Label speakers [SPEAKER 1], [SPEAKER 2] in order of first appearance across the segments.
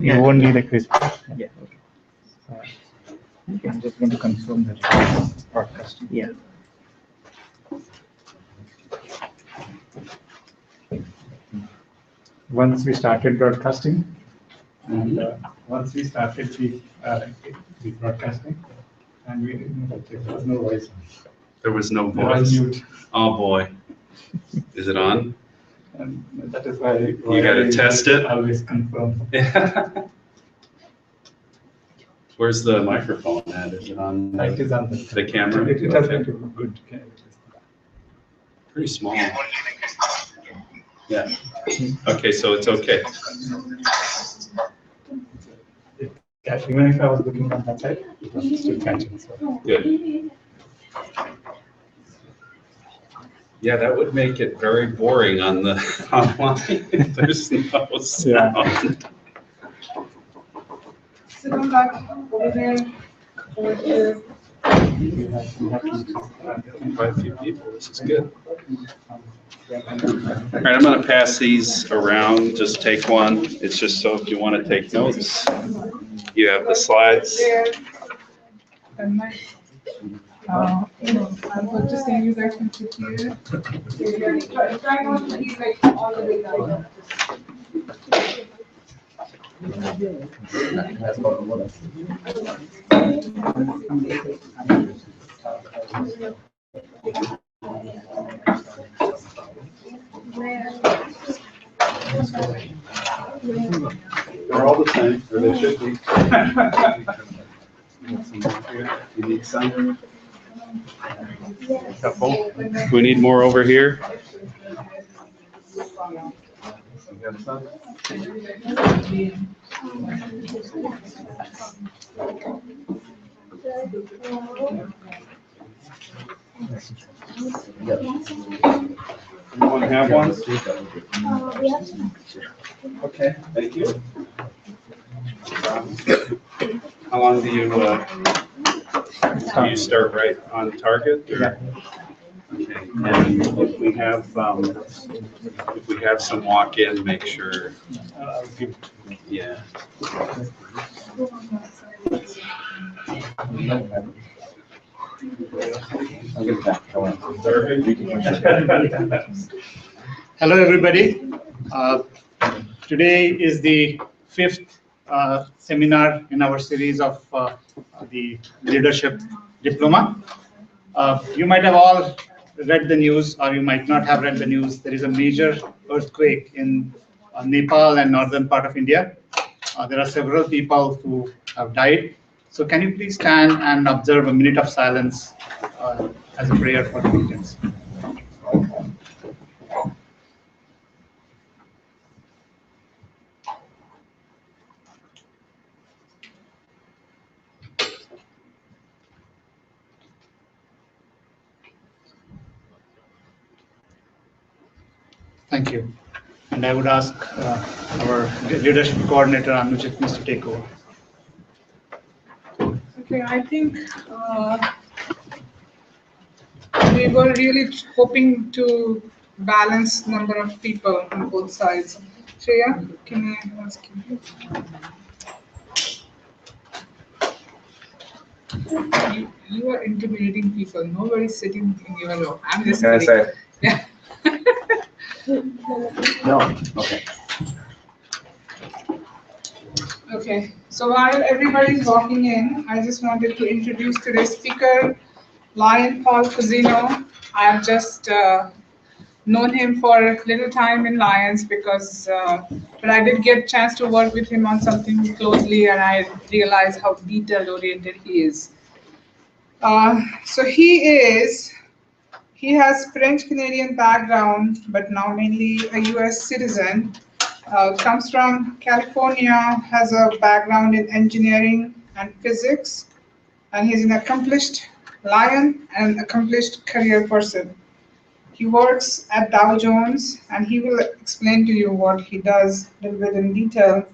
[SPEAKER 1] You won't need a crisp.
[SPEAKER 2] Yeah.
[SPEAKER 1] Okay. I'm just going to confirm that broadcasting.
[SPEAKER 2] Yeah.
[SPEAKER 1] Once we started broadcasting, and once we started the broadcasting, and we didn't know that there was no voice.
[SPEAKER 3] There was no
[SPEAKER 1] There was
[SPEAKER 3] voice.
[SPEAKER 1] mute.
[SPEAKER 3] Oh boy. Is it on?
[SPEAKER 1] And that is why
[SPEAKER 3] You gotta
[SPEAKER 1] I
[SPEAKER 3] test it.
[SPEAKER 1] Always confirm.
[SPEAKER 3] Where's the microphone at? Is it on
[SPEAKER 1] It is on
[SPEAKER 3] the camera?
[SPEAKER 1] It has
[SPEAKER 3] Okay.
[SPEAKER 1] been good.
[SPEAKER 3] Pretty small. Yeah. Okay, so it's okay.
[SPEAKER 1] Yeah, even if I was looking on that side, it was still catching. So.
[SPEAKER 3] Good. Yeah, that would make it very boring on the online. There's no sound.
[SPEAKER 4] Sit on that over there. Over here.
[SPEAKER 1] We have
[SPEAKER 3] Quite a few people, this is good. All right, I'm gonna pass these around, just take one. It's just so if you want to take notes, you have the slides.
[SPEAKER 4] There. And my, I was just saying you guys can sit here. Try not to be like all the way down.
[SPEAKER 3] They're all the same, or they should be. You need some? Couple? We need more over here? You got some? Anyone have one? Okay, thank you. How long do you start right on target? Or? Okay, and if we have some walk-in, make sure, yeah.
[SPEAKER 5] Hello, everybody. Today is the fifth seminar in our series of the leadership diploma. You might have all read the news, or you might not have read the news. There is a major earthquake in Nepal and northern part of India. There are several people who have died. So can you please stand and observe a minute of silence as a prayer for the victims? Thank you. And I would ask our leadership coordinator, Anujit, to take over.
[SPEAKER 4] Okay, I think we were really hoping to balance number of people on both sides. Shreya, can I ask you? You are intimidating people. Nobody's sitting in your row. I'm just
[SPEAKER 2] Can I
[SPEAKER 4] kidding.
[SPEAKER 2] say?
[SPEAKER 4] Yeah.
[SPEAKER 2] No. Okay.
[SPEAKER 4] Okay, so while everybody's walking in, I just wanted to introduce today's speaker, Lion Paul Cousineau. I have just known him for a little time in Lions because, but I did get a chance to work with him on something closely, and I realized how detail-oriented he is. So he has French-Canadian background, but now mainly a US citizen. Comes from California, has a background in engineering and physics, and he's an accomplished Lion and accomplished career person. He works at Dow Jones, and he will explain to you what he does a little bit in detail.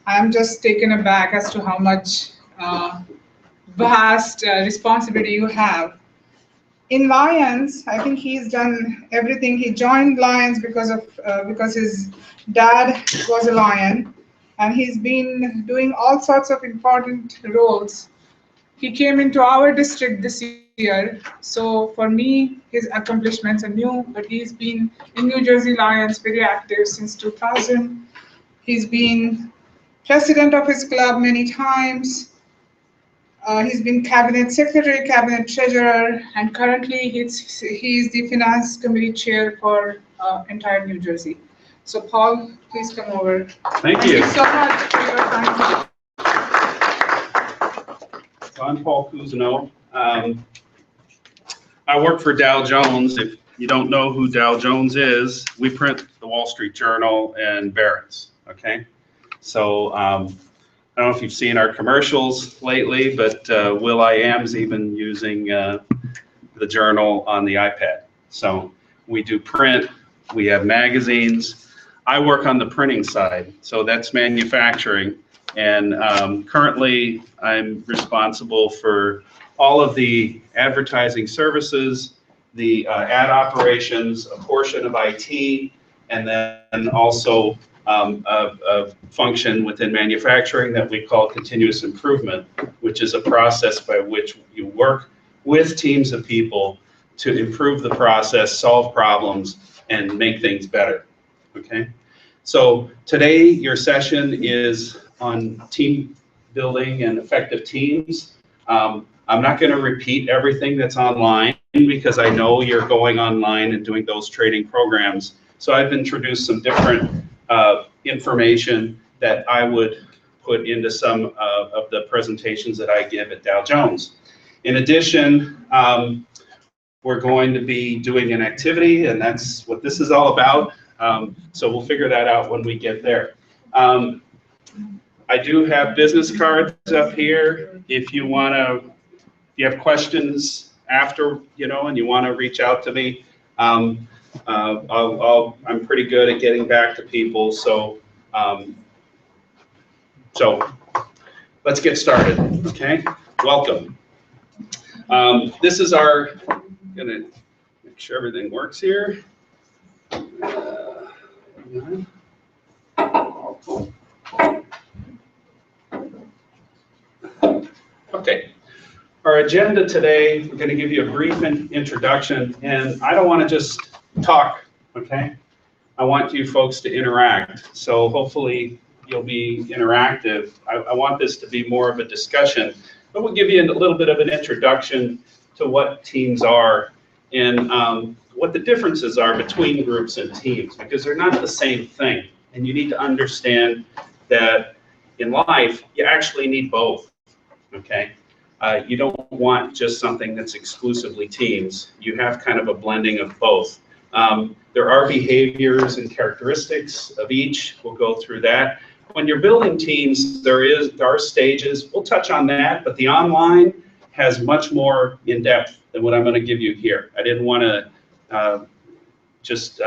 [SPEAKER 4] I'm just taken aback as to how much vast responsibility you have. In Lions, I think he's done everything. He joined Lions because his dad was a Lion, and he's been doing all sorts of important roles. He came into our district this year, so for me, his accomplishments are new, but he's been in New Jersey Lions very active since 2000. He's been president of his club many times. He's been cabinet secretary, cabinet treasurer, and currently he's the finance committee chair for entire New Jersey. So Paul, please come over.
[SPEAKER 3] Thank you.
[SPEAKER 4] Thank you so much for your time.
[SPEAKER 3] So I'm Paul Cousineau. I work for Dow Jones. If you don't know who Dow Jones is, we print the Wall Street Journal and Barron's, okay? So I don't know if you've seen our commercials lately, but Will.i.am's even using the journal on the iPad. So we do print, we have magazines. I work on the printing side, so that's manufacturing. And currently, I'm responsible for all of the advertising services, the ad operations, a portion of IT, and then also a function within manufacturing that we call continuous improvement, which is a process by which you work with teams of people to improve the process, solve problems, and make things better, okay? So today, your session is on team building and effective teams. I'm not going to repeat everything that's online because I know you're going online and doing those training programs. So I've introduced some different information that I would put into some of the presentations that I give at Dow Jones. In addition, we're going to be doing an activity, and that's what this is all about. So we'll figure that out when we get there. I do have business cards up here. If you want to, if you have questions after, you know, and you want to reach out to me, I'm pretty good at getting back to people. So, let's get started. Okay, welcome. This is our. Gonna make sure everything works here. Okay, our agenda today, we're going to give you a brief introduction, and I don't want to just talk, okay? I want you folks to interact, so hopefully you'll be interactive. I want this to be more of a discussion, but we'll give you a little bit of an introduction to what teams are and what the differences are between groups and teams, because they're not the same thing, and you need to understand that in life, you actually need both. Okay, you don't want just something that's exclusively teams. You have kind of a blending of both. There are behaviors and characteristics of each. We'll go through that. When you're building teams, there are stages. We'll touch on that, but the online has much more in depth than what I'm going to give you here. I didn't want to just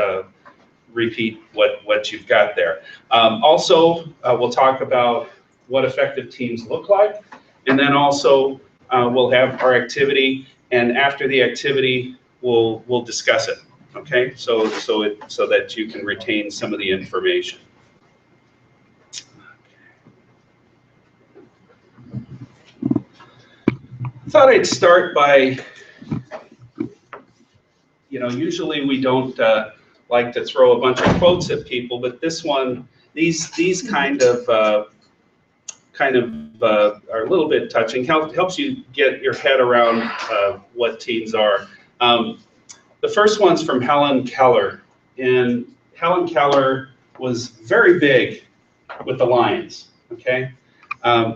[SPEAKER 3] repeat what you've got there. Also, we'll talk about what effective teams look like. And then also we'll have our activity, and after the activity, we'll discuss it. Okay, so that you can retain some of the information. I thought I'd start by, you know, usually we don't like to throw a bunch of quotes at people, but this one, these kind of are a little bit touching. Helps you get your head around what teams are. The first one's from Helen Keller, and Helen Keller was very big with the Lions. Okay,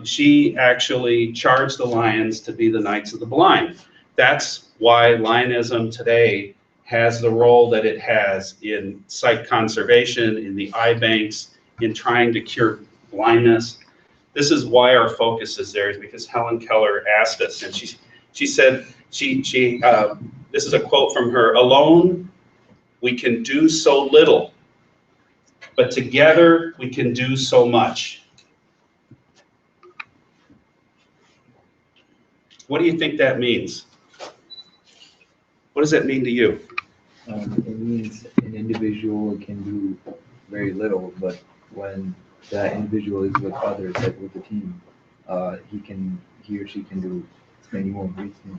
[SPEAKER 3] she actually charged the Lions to be the Knights of the Blind. That's why Lionism today has the role that it has in sight conservation, in the eye banks, in trying to cure blindness. This is why our focus is there, is because Helen Keller asked us, and she said, this is a quote from her: "Alone, we can do so little, but together we can do so much." What do you think that means? What does that mean to you?
[SPEAKER 2] It means an individual can do very little, but when that individual is with others, like with the team, he or she can do many more great things.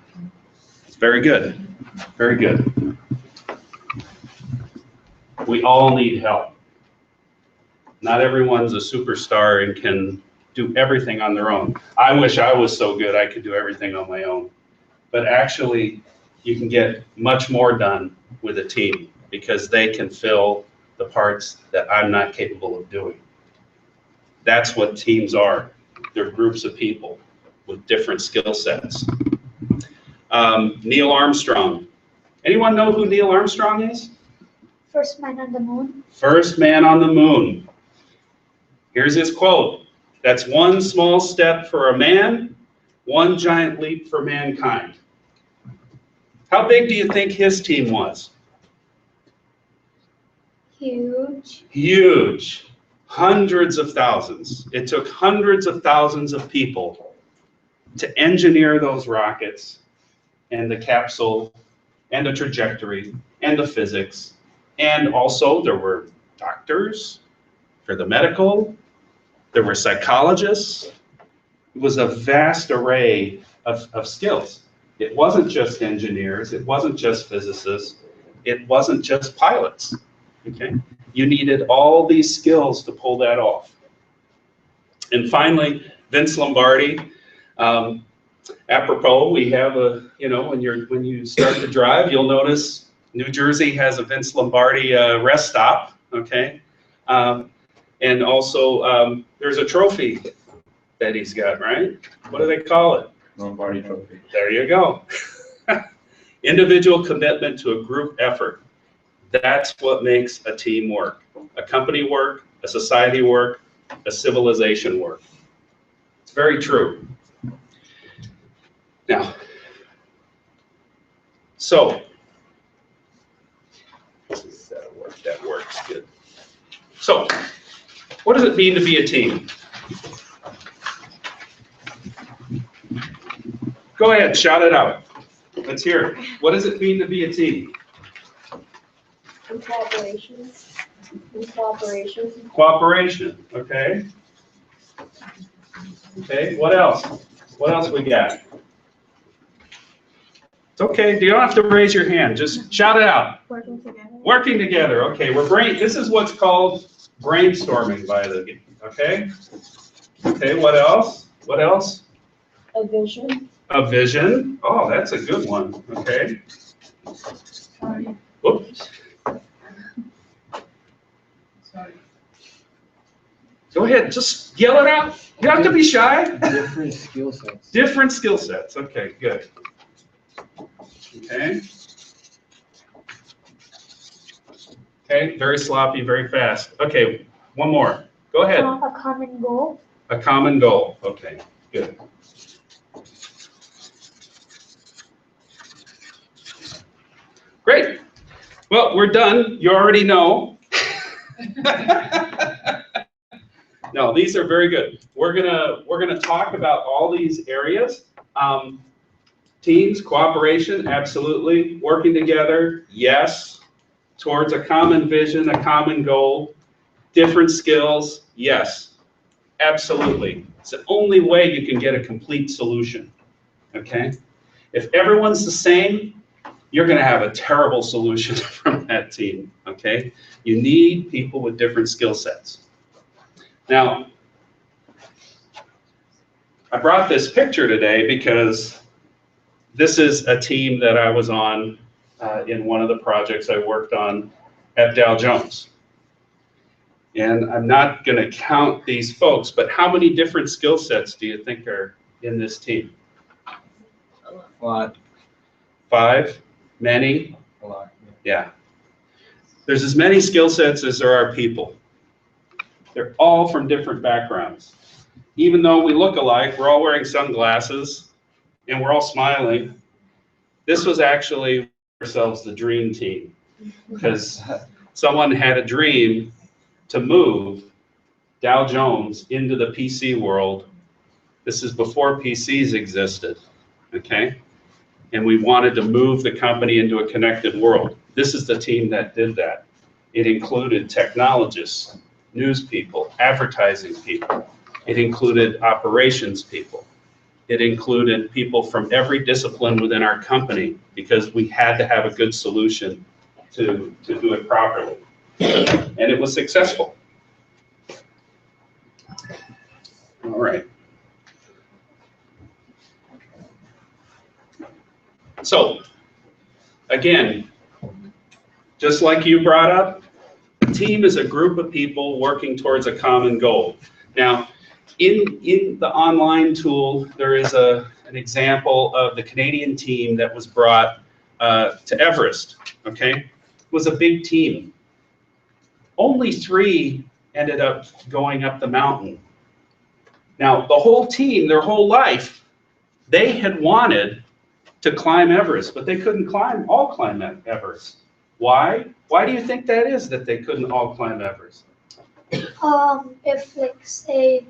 [SPEAKER 3] Very good. Very good. We all need help. Not everyone's a superstar and can do everything on their own. I wish I was so good I could do everything on my own. But actually, you can get much more done with a team because they can fill the parts that I'm not capable of doing. That's what teams are. They're groups of people with different skill sets. Neil Armstrong. Anyone know who Neil Armstrong is?
[SPEAKER 6] First man on the moon.
[SPEAKER 3] First man on the moon. Here's his quote. That's one small step for a man, one giant leap for mankind. How big do you think his team was?
[SPEAKER 6] Huge.
[SPEAKER 3] Huge. Hundreds of thousands. It took hundreds of thousands of people to engineer those rockets and the capsule and the trajectory and the physics. And also there were doctors for the medical, there were psychologists. It was a vast array of skills. It wasn't just engineers, it wasn't just physicists, it wasn't just pilots, okay? You needed all these skills to pull that off. And finally, Vince Lombardi. Apropos, we have a, when you start to drive, you'll notice New Jersey has a Vince Lombardi rest stop, okay? And also, there's a trophy that he's got, right? What do they call it?
[SPEAKER 2] Lombardi Trophy.
[SPEAKER 3] There you go. Individual commitment to a group effort. That's what makes a team work. A company work, a society work, a civilization work. It's very true. Now, so, that'll work, that works good. So, what does it mean to be a team? Go ahead, shout it out. Let's hear it. What does it mean to be a team?
[SPEAKER 6] And cooperation. And cooperation.
[SPEAKER 3] Cooperation, okay. Okay, what else? What else we got? It's okay, you don't have to raise your hand, just shout it out.
[SPEAKER 6] Working together.
[SPEAKER 3] Working together, okay, this is what's called brainstorming by the game, okay? Okay, what else? What else?
[SPEAKER 6] A vision.
[SPEAKER 3] A vision, oh, that's a good one, okay.
[SPEAKER 4] Sorry.
[SPEAKER 3] Oops,
[SPEAKER 4] Sorry.
[SPEAKER 3] go ahead, just yell it out. You don't have to be shy.
[SPEAKER 2] Different skill sets.
[SPEAKER 3] Different skill sets, okay, good. Okay. Okay, very sloppy, very fast. Okay, one more. Go ahead.
[SPEAKER 6] A common goal.
[SPEAKER 3] A common goal. Okay, good. Great. Well, we're done. You already know. No, these are very good. We're gonna talk about all these areas. Teams, cooperation, absolutely. Working together, yes. Towards a common vision, a common goal. Different skills, yes. Absolutely. It's the only way you can get a complete solution, okay? If everyone's the same, you're gonna have a terrible solution from that team, okay? You need people with different skill sets. Now, I brought this picture today because this is a team that I was on in one of the projects I worked on at Dow Jones. And I'm not going to count these folks, but how many different skill sets do you think are in this team?
[SPEAKER 2] A lot.
[SPEAKER 3] 5? Many?
[SPEAKER 2] A lot.
[SPEAKER 3] Yeah. There's as many skill sets as there are people. They're all from different backgrounds. Even though we look alike, we're all wearing sunglasses, and we're all smiling. This was actually ourselves the dream team, because someone had a dream to move Dow Jones into the PC world. This is before PCs existed, okay? And we wanted to move the company into a connected world. This is the team that did that. It included technologists, news people, advertising people. It included operations people. It included people from every discipline within our company because we had to have a good solution to do it properly. And it was successful. All right. So, again, just like you brought up, a team is a group of people working towards a common goal. Now, in the online tool, there is an example of the Canadian team that was brought to Everest, okay? It was a big team. Only 3 ended up going up the mountain. Now, the whole team, their whole life, they had wanted to climb Everest, but they couldn't all climb Everest. Why? Why do you think that is that they couldn't all climb Everest?
[SPEAKER 7] If like say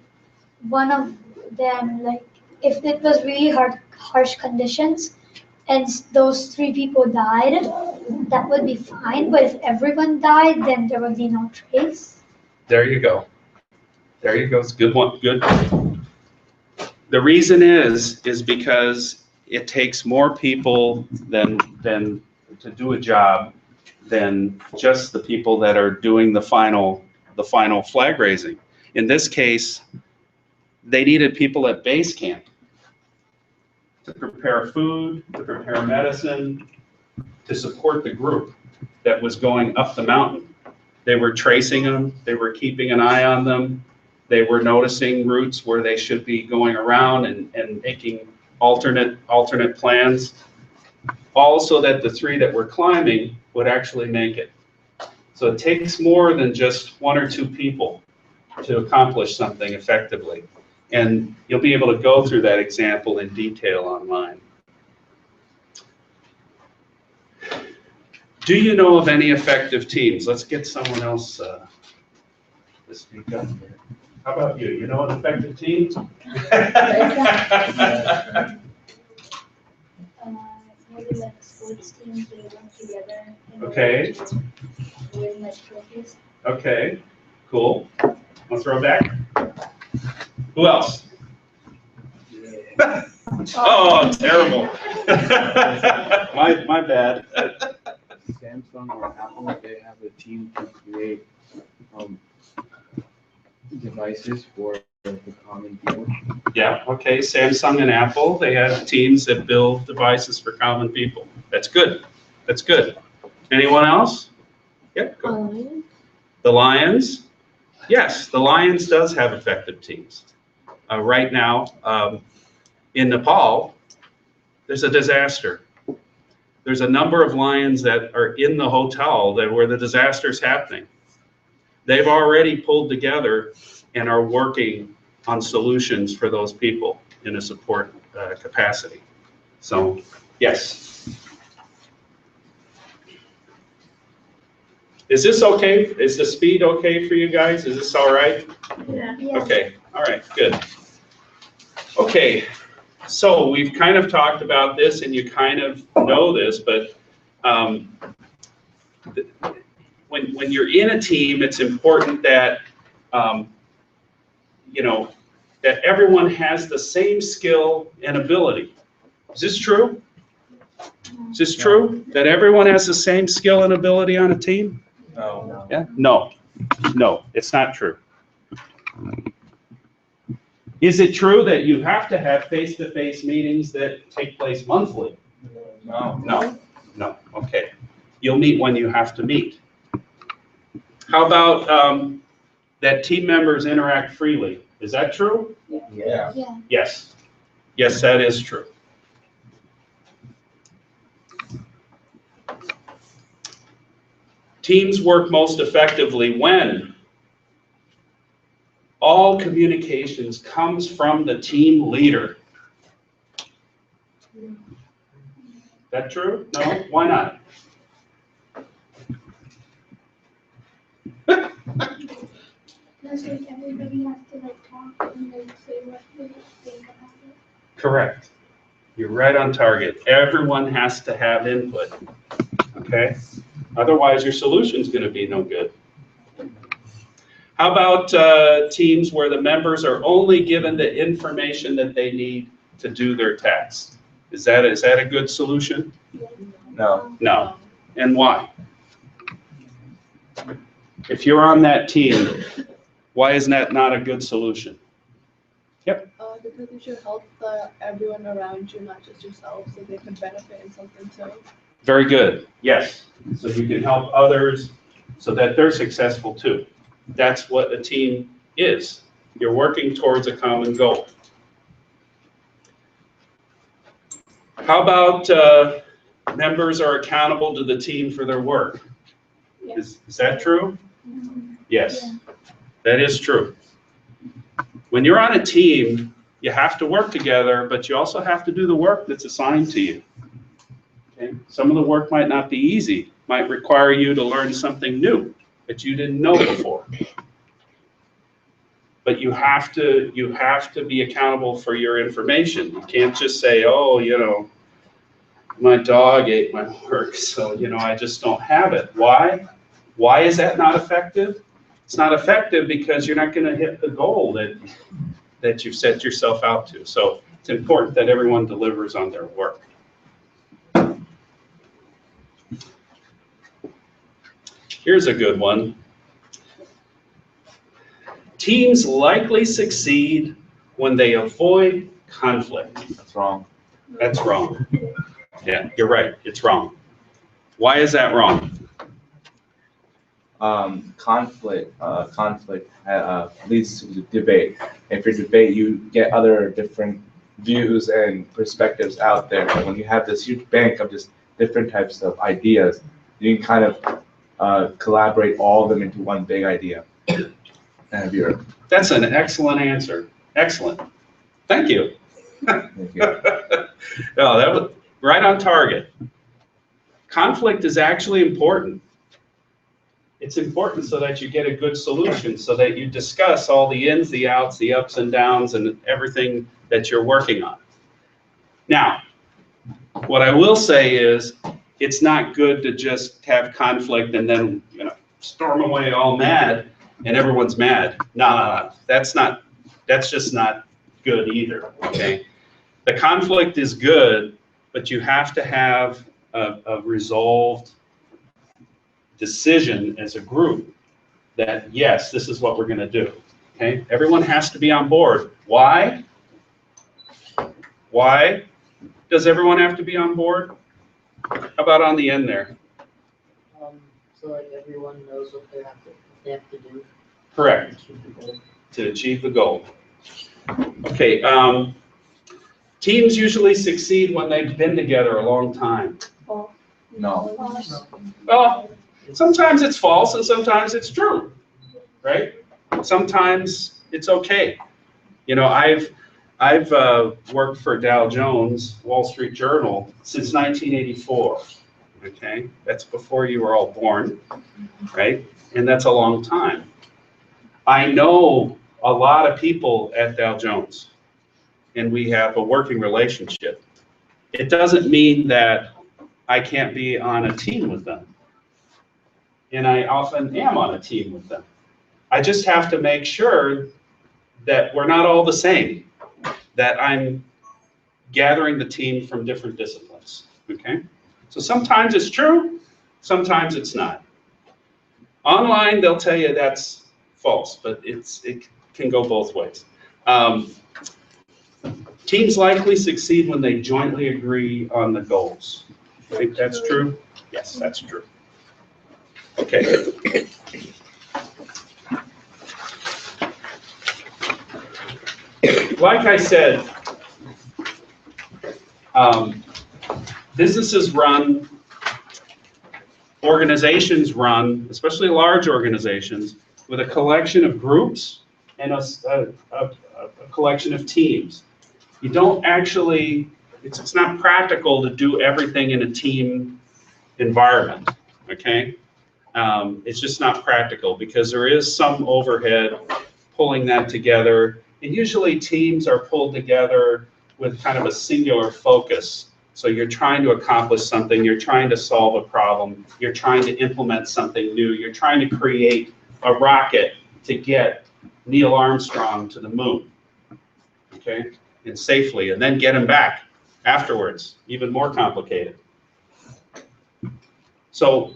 [SPEAKER 7] one of them, like if it was really harsh conditions and those 3 people died, that would be fine. But if everyone died, then there would be no trace.
[SPEAKER 3] There you go. There you go. It's a good one. Good. The reason is because it takes more people than to do a job than just the people that are doing the final flag raising. In this case, they needed people at base camp to prepare food, to prepare medicine, to support the group that was going up the mountain. They were tracing them, they were keeping an eye on them, they were noticing routes where they should be going around and making alternate plans, all so that the 3 that were climbing would actually make it. So it takes more than just 1 or 2 people to accomplish something effectively. And you'll be able to go through that example in detail online. Do you know of any effective teams? Let's get someone else to speak up here. How about you? You know an effective team?
[SPEAKER 6] Maybe like sports teams, they work together. And
[SPEAKER 3] Okay.
[SPEAKER 6] win like trophies.
[SPEAKER 3] Okay, cool. Want to throw it back? Who else? Oh, terrible. My bad.
[SPEAKER 2] Samsung or Apple, they have a team to create devices for the common people.
[SPEAKER 3] Yeah, okay, Samsung and Apple, they have teams that build devices for common people. That's good. That's good. Anyone else? Yeah, go. The Lions? Yes, the Lions does have effective teams. Right now, in Nepal, there's a disaster. There's a number of Lions that are in the hotel where the disaster's happening. They've already pulled together and are working on solutions for those people in a support capacity. So, yes. Is this okay? Is the speed okay for you guys? Is this all right?
[SPEAKER 6] Yeah.
[SPEAKER 3] Okay, all right, good. Okay, so we've kind of talked about this and you kind of know this, but when you're in a team, it's important that, that everyone has the same skill and ability. Is this true? Is this true? That everyone has the same skill and ability on a team?
[SPEAKER 2] No.
[SPEAKER 3] Yeah? No, it's not true. Is it true that you have to have face-to-face meetings that take place monthly? No, okay. You'll meet when you have to meet. How about that team members interact freely? Is that true?
[SPEAKER 2] Yeah.
[SPEAKER 3] Yes. Yes, that is true. Teams work most effectively when all communications comes from the team leader. That true? No? Why not?
[SPEAKER 7] Because like everybody has to like talk and like say what they think about it.
[SPEAKER 3] Correct. You're right on target. Everyone has to have input, okay? Otherwise, your solution's going to be no good. How about teams where the members are only given the information that they need to do their tasks? Is that a good solution?
[SPEAKER 2] No.
[SPEAKER 3] No. And why? If you're on that team, why is that not a good solution? Yep.
[SPEAKER 8] Because you should help everyone around you, not just yourself, so they can benefit in something too.
[SPEAKER 3] Very good. Yes. So you can help others so that they're successful too. That's what a team is. You're working towards a common goal. How about members are accountable to the team for their work?
[SPEAKER 8] Yeah.
[SPEAKER 3] Is that true? Yes, that is true. When you're on a team, you have to work together, but you also have to do the work that's assigned to you. Okay? Some of the work might not be easy, might require you to learn something new that you didn't know before. But you have to be accountable for your information. You can't just say, oh, you know, my dog ate my work, so, you know, I just don't have it. Why? Why is that not effective? It's not effective because you're not going to hit the goal that you've set yourself out to. So it's important that everyone delivers on their work. Here's a good one. Teams likely succeed when they avoid conflict.
[SPEAKER 2] That's wrong.
[SPEAKER 3] That's wrong. Yeah, you're right. It's wrong. Why is that wrong?
[SPEAKER 2] Conflict leads to debate. If you debate, you get other different views and perspectives out there. And when you have this huge bank of just different types of ideas, you can kind of collaborate all of them into one big idea. And
[SPEAKER 3] That's an excellent answer. Excellent. Thank you.
[SPEAKER 2] thank you.
[SPEAKER 3] No, that was right on target. Conflict is actually important. It's important so that you get a good solution, so that you discuss all the ins, the outs, the ups and downs, and everything that you're working on. Now, what I will say is, it's not good to just have conflict and then, you know, storm away all mad and everyone's mad. No, that's just not good either, okay? The conflict is good, but you have to have a resolved decision as a group that, yes, this is what we're going to do, okay? Everyone has to be on board. Why? Why does everyone have to be on board? How about on the end there?
[SPEAKER 9] So like everyone knows what they have to do.
[SPEAKER 3] Correct. To achieve the goal. Okay, teams usually succeed when they've been together a long time.
[SPEAKER 2] No.
[SPEAKER 3] Well, sometimes it's false and sometimes it's true, right? Sometimes it's okay. You know, I've worked for Dow Jones, Wall Street Journal, since 1984, okay? That's before you were all born, right? And that's a long time. I know a lot of people at Dow Jones, and we have a working relationship. It doesn't mean that I can't be on a team with them. And I often am on a team with them. I just have to make sure that we're not all the same, that I'm gathering the team from different disciplines, okay? So sometimes it's true, sometimes it's not. Online, they'll tell you that's false, but it can go both ways. Teams likely succeed when they jointly agree on the goals. I think that's true? Yes, that's true. Okay. Like I said, businesses run, organizations run, especially large organizations, with a collection of groups and a collection of teams. You don't actually, it's not practical to do everything in a team environment, okay? It's just not practical because there is some overhead pulling that together. And usually teams are pulled together with kind of a singular focus. So you're trying to accomplish something, you're trying to solve a problem, you're trying to implement something new, you're trying to create a rocket to get Neil Armstrong to the moon, okay, and safely, and then get him back afterwards, even more complicated. So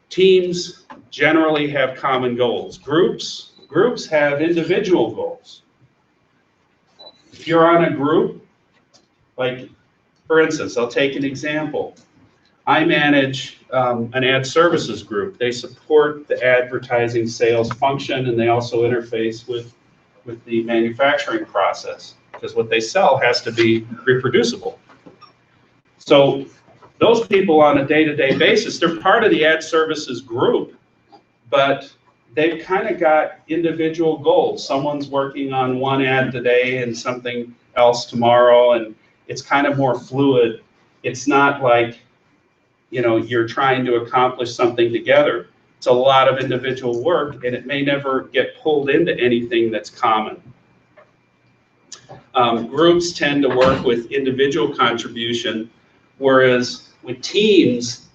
[SPEAKER 3] teams generally have common goals. Groups have individual goals. If you're on a group, like, for instance, I'll take an example. I manage an ad services group. They support the advertising sales function, and they also interface with the manufacturing process, because what they sell has to be reproducible. So those people on a day-to-day basis, they're part of the ad services group, but they've kind of got individual goals. Someone's working on one ad today and something else tomorrow, and it's kind of more fluid. It's not like, you know, you're trying to accomplish something together. It's a lot of individual work, and it may never get pulled into anything that's common. Groups tend to work with individual contribution, whereas with teams,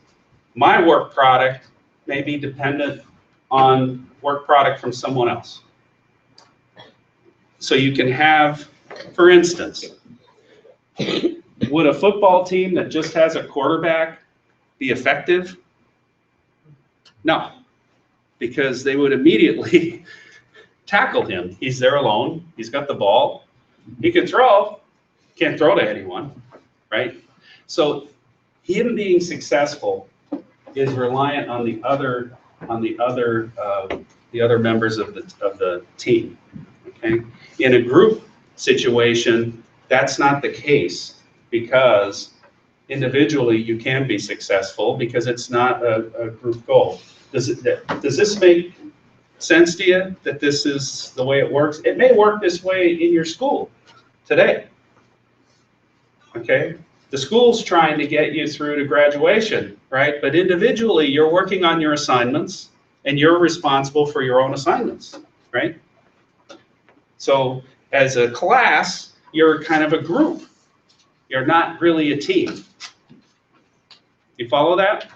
[SPEAKER 3] my work product may be dependent on work product from someone else. So you can have, for instance, would a football team that just has a quarterback be effective? No, because they would immediately tackle him. He's there alone. He's got the ball. He can throw. Can't throw to anyone, right? So him being successful is reliant on the other members of the team. Okay, in a group situation, that's not the case, because individually you can be successful because it's not a group goal. Does this make sense to you, that this is the way it works? It may work this way in your school today. Okay, the school's trying to get you through to graduation, right? But individually you're working on your assignments, and you're responsible for your own assignments, right? So as a class, you're kind of a group. You're not really a team. You follow that?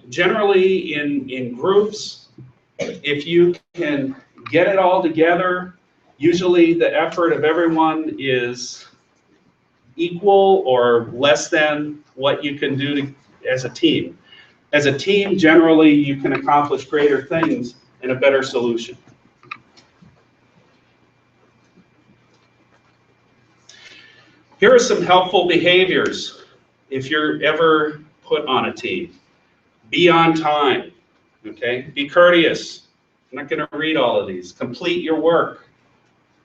[SPEAKER 3] Generally in groups, if you can get it all together, usually the effort of everyone is equal or less than what you can do as a team. As a team, generally, you can accomplish greater things and a better solution. Here are some helpful behaviors if you're ever put on a team. Be on time, okay? Be courteous. I'm not going to read all of these. Complete your work,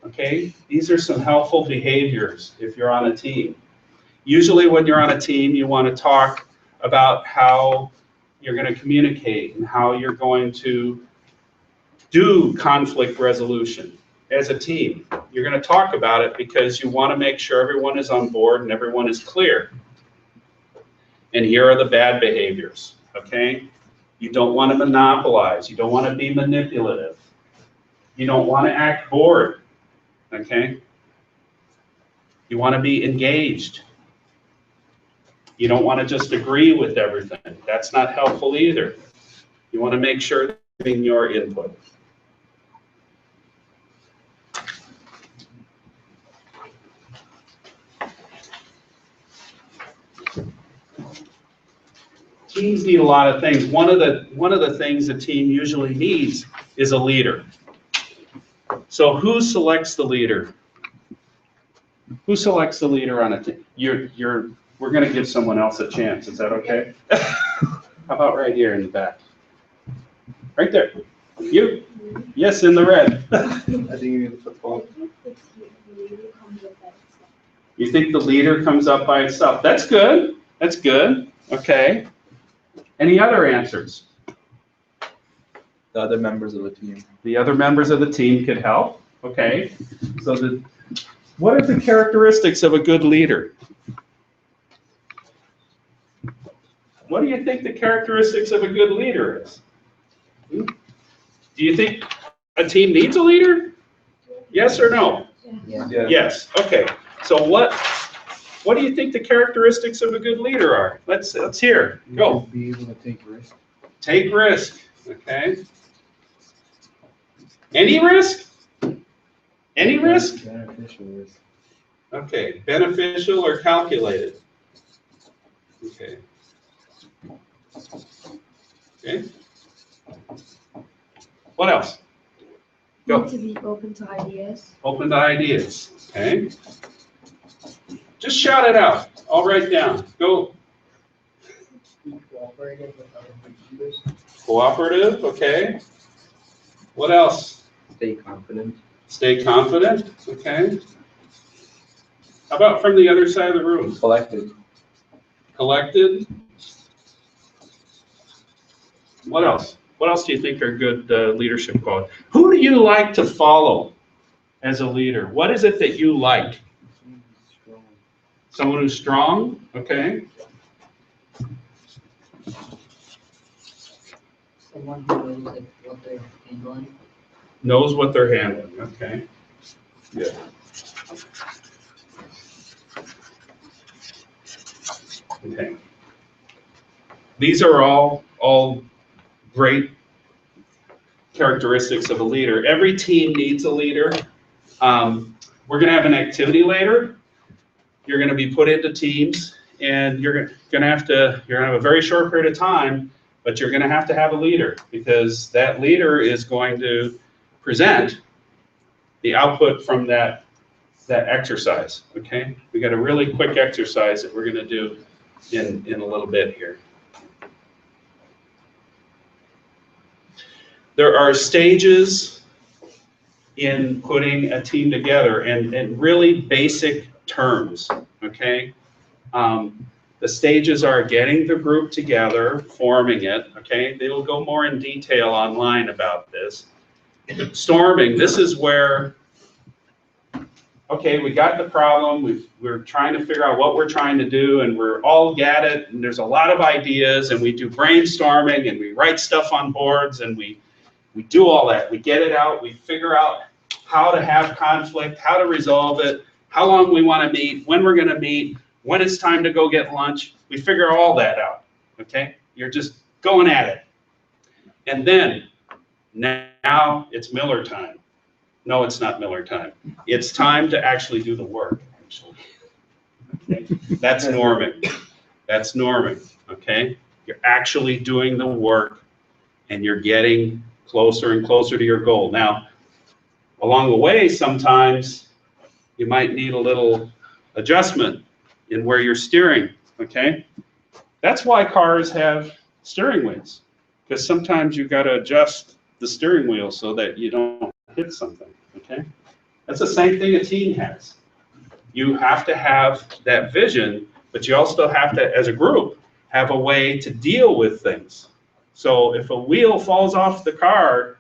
[SPEAKER 3] okay? These are some helpful behaviors if you're on a team. Usually when you're on a team, you want to talk about how you're going to communicate and how you're going to do conflict resolution as a team. You're going to talk about it because you want to make sure everyone is on board and everyone is clear. And here are the bad behaviors, okay? You don't want to monopolize. You don't want to be manipulative. You don't want to act bored, okay? You want to be engaged. You don't want to just agree with everything. That's not helpful either. You want to make sure you're giving your input. Teams need a lot of things. One of the things a team usually needs is a leader. So who selects the leader? Who selects the leader on a team? We're going to give someone else a chance. Is that okay? How about right here in the back? Right there. You? Yes, in the red.
[SPEAKER 10] I think you need the football.
[SPEAKER 3] You think the leader comes up by itself? That's good. That's good. Okay. Any other answers?
[SPEAKER 2] The other members of the team.
[SPEAKER 3] The other members of the team could help. Okay. So what are the characteristics of a good leader? What do you think the characteristics of a good leader is? Do you think a team needs a leader? Yes or no?
[SPEAKER 2] Yeah.
[SPEAKER 3] Yes. Okay. So what do you think the characteristics of a good leader are? Let's hear. Go.
[SPEAKER 10] Be able to take risks.
[SPEAKER 3] Take risk. Okay. Any risk? Any risk?
[SPEAKER 10] Beneficial risk.
[SPEAKER 3] Okay, beneficial or calculated? Okay. Okay. What else? Go.
[SPEAKER 6] Need to be open to ideas.
[SPEAKER 3] Open to ideas, okay? Just shout it out. I'll write down. Go.
[SPEAKER 9] Be cooperative with other group members.
[SPEAKER 3] Cooperative, okay. What else?
[SPEAKER 10] Stay confident.
[SPEAKER 3] Stay confident, okay. How about from the other side of the room?
[SPEAKER 2] Collected.
[SPEAKER 3] Collected. What else? What else do you think are good leadership qualities? Who do you like to follow as a leader? What is it that you like?
[SPEAKER 10] Strong.
[SPEAKER 3] Someone who's strong, okay.
[SPEAKER 9] Someone who knows like what they're handling.
[SPEAKER 3] Knows what they're handling, okay. Yeah. Okay. These are all great characteristics of a leader. Every team needs a leader. We're gonna have an activity later. You're gonna be put into teams and you're gonna have a very short period of time, but you're gonna have to have a leader because that leader is going to present the output from that exercise, okay? We got a really quick exercise that we're gonna do in a little bit here. There are stages in putting a team together and really basic terms, okay? The stages are getting the group together, forming it, okay? They will go more in detail online about this. Storming, this is where, okay, we got the problem, we're trying to figure out what we're trying to do, and we're all at it, and there's a lot of ideas, and we do brainstorming, and we write stuff on boards, and we do all that. We get it out, we figure out how to have conflict, how to resolve it, how long we want to meet, when we're going to meet, when it's time to go get lunch. We figure all that out, okay? You're just going at it. And then, now it's Miller time. No, it's not Miller time. It's time to actually do the work, actually. Okay? That's norming. That's norming, okay? You're actually doing the work and you're getting closer and closer to your goal. Now, along the way, sometimes you might need a little adjustment in where you're steering, okay? That's why cars have steering wheels, because sometimes you've got to adjust the steering wheel so that you don't hit something, okay? That's the same thing a team has. You have to have that vision, but you also have to, as a group, have a way to deal with things. So if a wheel falls off the car,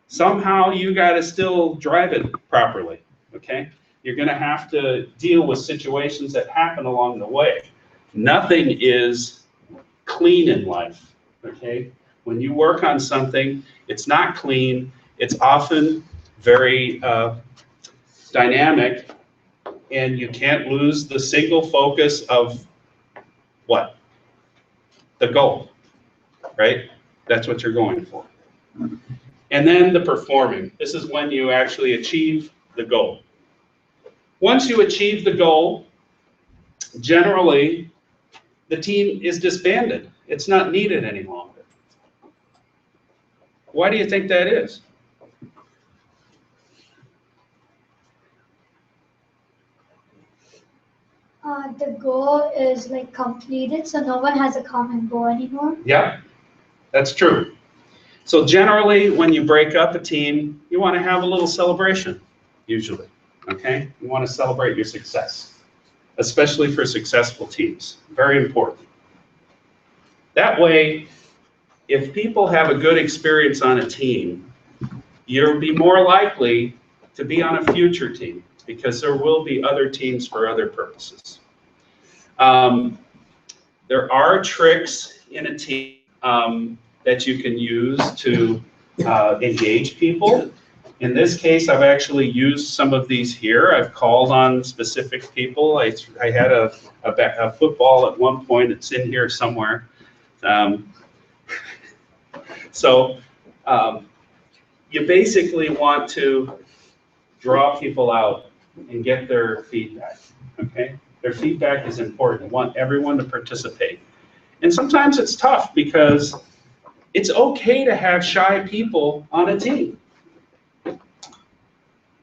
[SPEAKER 3] somehow you got to still drive it properly, okay? You're going to have to deal with situations that happen along the way. Nothing is clean in life, okay? When you work on something, it's not clean. It's often very dynamic, and you can't lose the single focus of what? The goal, right? That's what you're going for. And then the performing. This is when you actually achieve the goal. Once you achieve the goal, generally, the team is disbanded. It's not needed any longer. Why do you think that is?
[SPEAKER 7] The goal is like completed, so no one has a common goal anymore.
[SPEAKER 3] Yeah, that's true. So generally, when you break up a team, you want to have a little celebration, usually, okay? You want to celebrate your success, especially for successful teams. Very important. That way, if people have a good experience on a team, you'll be more likely to be on a future team because there will be other teams for other purposes. There are tricks in a team that you can use to engage people. In this case, I've actually used some of these here. I've called on specific people. I had a football at one point. It's in here somewhere. you basically want to draw people out and get their feedback, okay? Their feedback is important. You want everyone to participate. And sometimes it's tough because it's okay to have shy people on a team.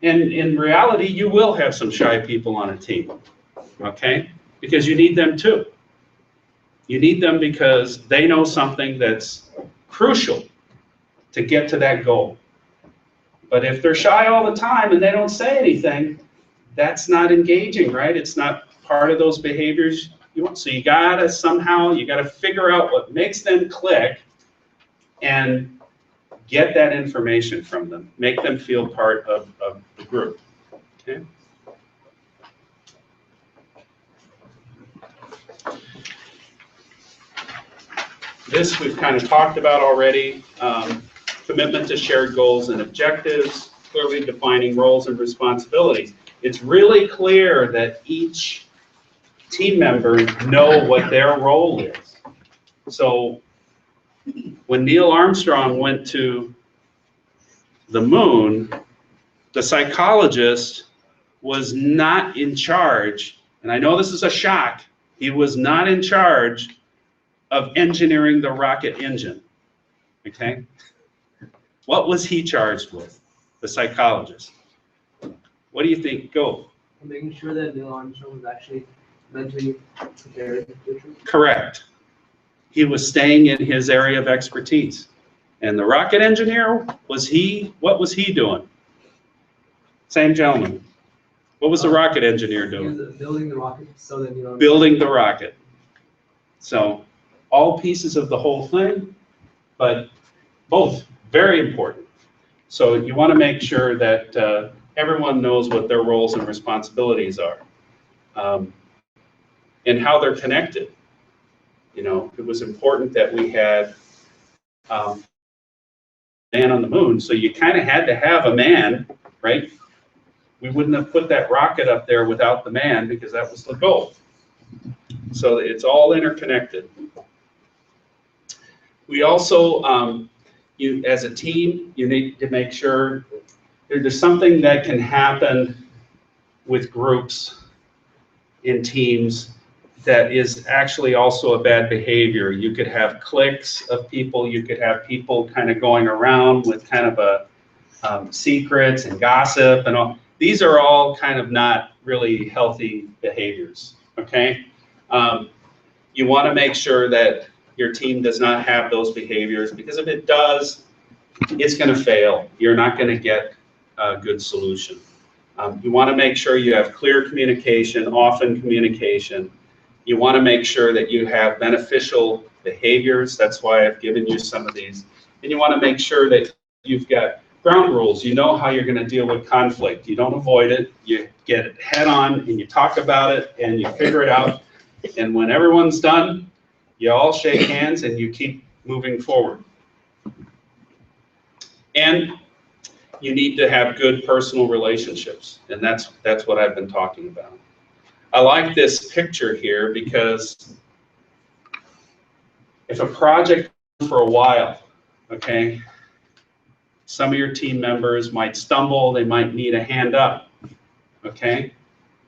[SPEAKER 3] And in reality, you will have some shy people on a team, okay? Because you need them too. You need them because they know something that's crucial to get to that goal. But if they're shy all the time and they don't say anything, that's not engaging, right? It's not part of those behaviors you want. So you gotta figure out what makes them click and get that information from them. Make them feel part of the group, okay? This we've kind of talked about already. Commitment to shared goals and objectives, clearly defining roles and responsibilities. It's really clear that each team member know what their role is. So when Neil Armstrong went to the moon, the psychologist was not in charge, and I know this is a shock, he was not in charge of engineering the rocket engine, okay? What was he charged with, the psychologist? What do you think? Go.
[SPEAKER 10] Making sure that Neil Armstrong was actually mentally prepared for the future.
[SPEAKER 3] Correct. He was staying in his area of expertise. And the rocket engineer, what was he doing? Same gentleman. What was the rocket engineer doing?
[SPEAKER 10] He was building the rocket so that, you know.
[SPEAKER 3] Building the rocket. So all pieces of the whole thing, but both very important. So you want to make sure that everyone knows what their roles and responsibilities are, and how they're connected. You know, it was important that we had man on the moon, so you kind of had to have a man, right? We wouldn't have put that rocket up there without the man because that was the goal. So it's all interconnected. We also, you as a team, you need to make sure there's something that can happen with groups in teams that is actually also a bad behavior. You could have cliques of people, you could have people kind of going around with kind of a secrets and gossip and all. These are all kind of not really healthy behaviors, okay? You want to make sure that your team does not have those behaviors, because if it does, it's going to fail. You're not going to get a good solution. You want to make sure you have clear communication, often communication. You want to make sure that you have beneficial behaviors. That's why I've given you some of these. And you want to make sure that you've got ground rules. You know how you're going to deal with conflict. You don't avoid it. You get it head on and you talk about it and you figure it out. And when everyone's done, you all shake hands and you keep moving forward. And you need to have good personal relationships. And that's what I've been talking about. I like this picture here because if a project goes for a while, okay, some of your team members might stumble, they might need a hand up, okay?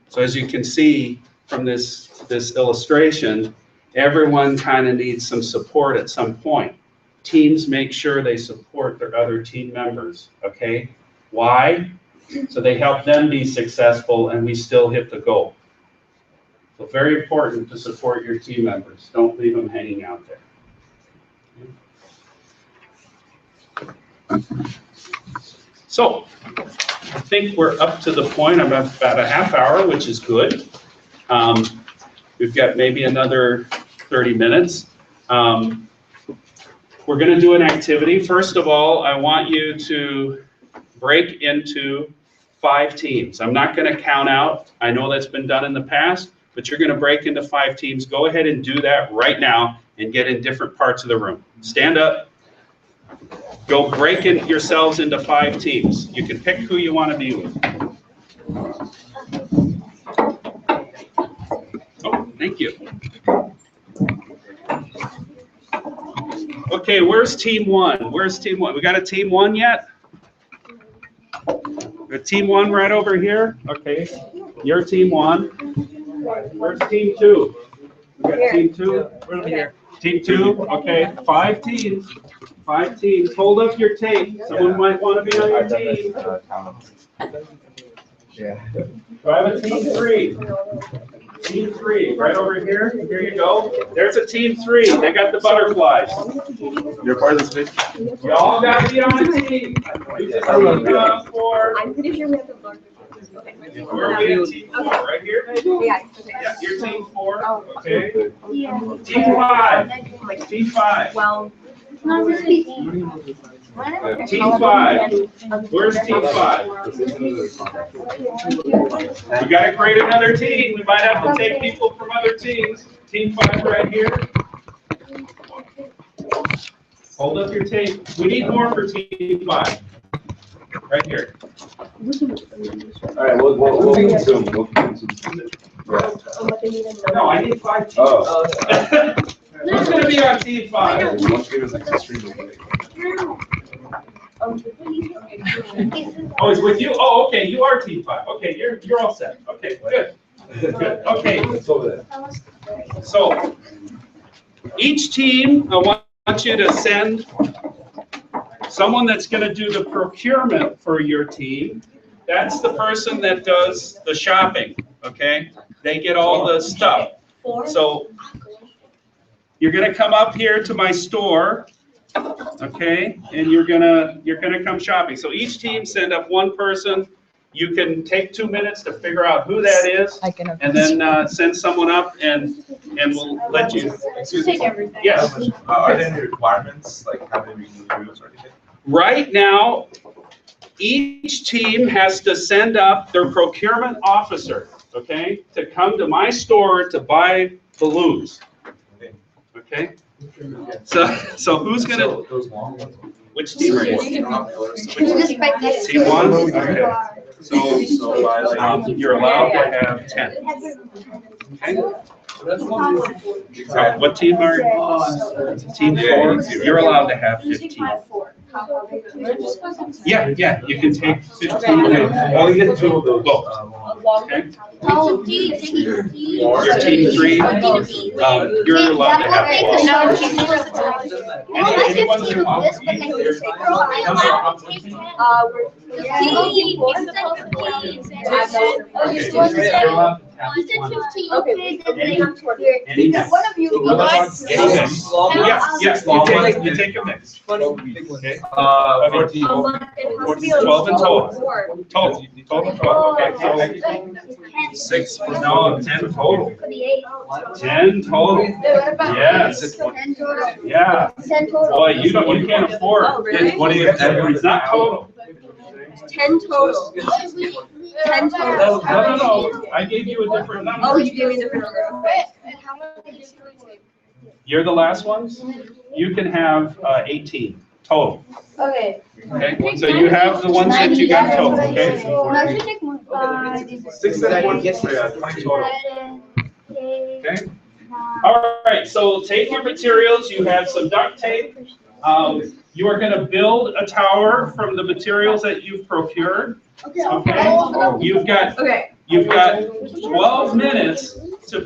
[SPEAKER 3] So as you can see from this illustration, everyone kind of needs some support at some point. Teams make sure they support their other team members, okay? Why? So they help them be successful and we still hit the goal. So very important to support your team members. Don't leave them hanging out there. So I think we're up to the point of about a half hour, which is good. We've got maybe another 30 minutes. We're going to do an activity. First of all, I want you to break into 5 teams. I'm not going to count out. I know that's been done in the past, but you're going to break into 5 teams. Go ahead and do that right now and get in different parts of the room. Stand up. Go break yourselves into 5 teams. You can pick who you want to be with. Oh, thank you. Okay, where's team 1? Where's team 1? We got a team 1 yet? The team 1 right over here. Okay, your team 1. Where's team 2? We got team 2. Over here. Team 2. Okay, 5 teams. 5 teams. Hold up your tape. Someone might want to be on your team.
[SPEAKER 2] Yeah.
[SPEAKER 3] Do I have a team 3? Team 3, right over here. Here you go. There's a team 3. They got the butterflies.
[SPEAKER 2] You're part of this video?
[SPEAKER 3] You all got to be on a team. You just need for.
[SPEAKER 8] I'm pretty sure we have to learn. Okay.
[SPEAKER 3] Where are we at team 4? Right here?
[SPEAKER 8] Yeah.
[SPEAKER 3] Yeah, you're team 4. Okay.
[SPEAKER 7] Yeah.
[SPEAKER 3] Team 5. Team 5.
[SPEAKER 8] Well.
[SPEAKER 3] Team 5. Where's team 5? We gotta create another team. We might have to take people from other teams. Team 5 right here. Hold up your tape. We need more for team 5. Right here.
[SPEAKER 2] All right, we'll be soon.
[SPEAKER 3] No, I need 5 teams.
[SPEAKER 2] Oh.
[SPEAKER 3] Who's gonna be on team 5?
[SPEAKER 2] One game is like extremely big.
[SPEAKER 3] Oh, it's with you? Oh, okay, you are team 5. Okay, you're all set. Okay, good. Good. Okay,
[SPEAKER 2] It's over there.
[SPEAKER 3] so each team, I want you to send someone that's going to do the procurement for your team. That's the person that does the shopping, okay? They get all the stuff. So you're going to come up here to my store, okay? And you're gonna come shopping. So each team send up one person. You can take 2 minutes to figure out who that is, and then send someone up, and we'll let you.
[SPEAKER 8] Excuse me.
[SPEAKER 3] Yes.
[SPEAKER 2] Are there any requirements, like how many we can use or anything?
[SPEAKER 3] Right now, each team has to send up their procurement officer, okay, to come to my store to buy balloons. Okay? So who's gonna,
[SPEAKER 2] Those long ones.
[SPEAKER 3] which team are you?
[SPEAKER 7] Just right next to
[SPEAKER 3] Team 1?
[SPEAKER 7] it.
[SPEAKER 3] Okay. So you're allowed to have 10. Okay. What team are you? Team 4? You're allowed to have 15. Yeah, you can take 15.
[SPEAKER 2] Only get 2 of those.
[SPEAKER 3] Both. Okay?
[SPEAKER 7] Oh,
[SPEAKER 3] Your team 3, you're allowed to have 12. Anyone you want.
[SPEAKER 7] One of you.
[SPEAKER 3] Yes, you take a mix. Okay.
[SPEAKER 2] 14.
[SPEAKER 3] 12 in total. Total 12, okay. So 6, no, 10 total. 10 total. Yes. Yeah. Boy, you can't afford. It's not total.
[SPEAKER 8] 10 total. 10 total.
[SPEAKER 3] No. I gave you a different number.
[SPEAKER 8] Oh, you gave me a different number.
[SPEAKER 3] You're the last ones? You can have 18 total.
[SPEAKER 7] Okay.
[SPEAKER 3] Okay, so you have the ones that you got total, okay?
[SPEAKER 2] 6, 7, 1, yes, 20 total.
[SPEAKER 3] Okay. All right, so take your materials. You have some duct tape. You are going to build a tower from the materials that you've procured. Okay. You've got 12 minutes to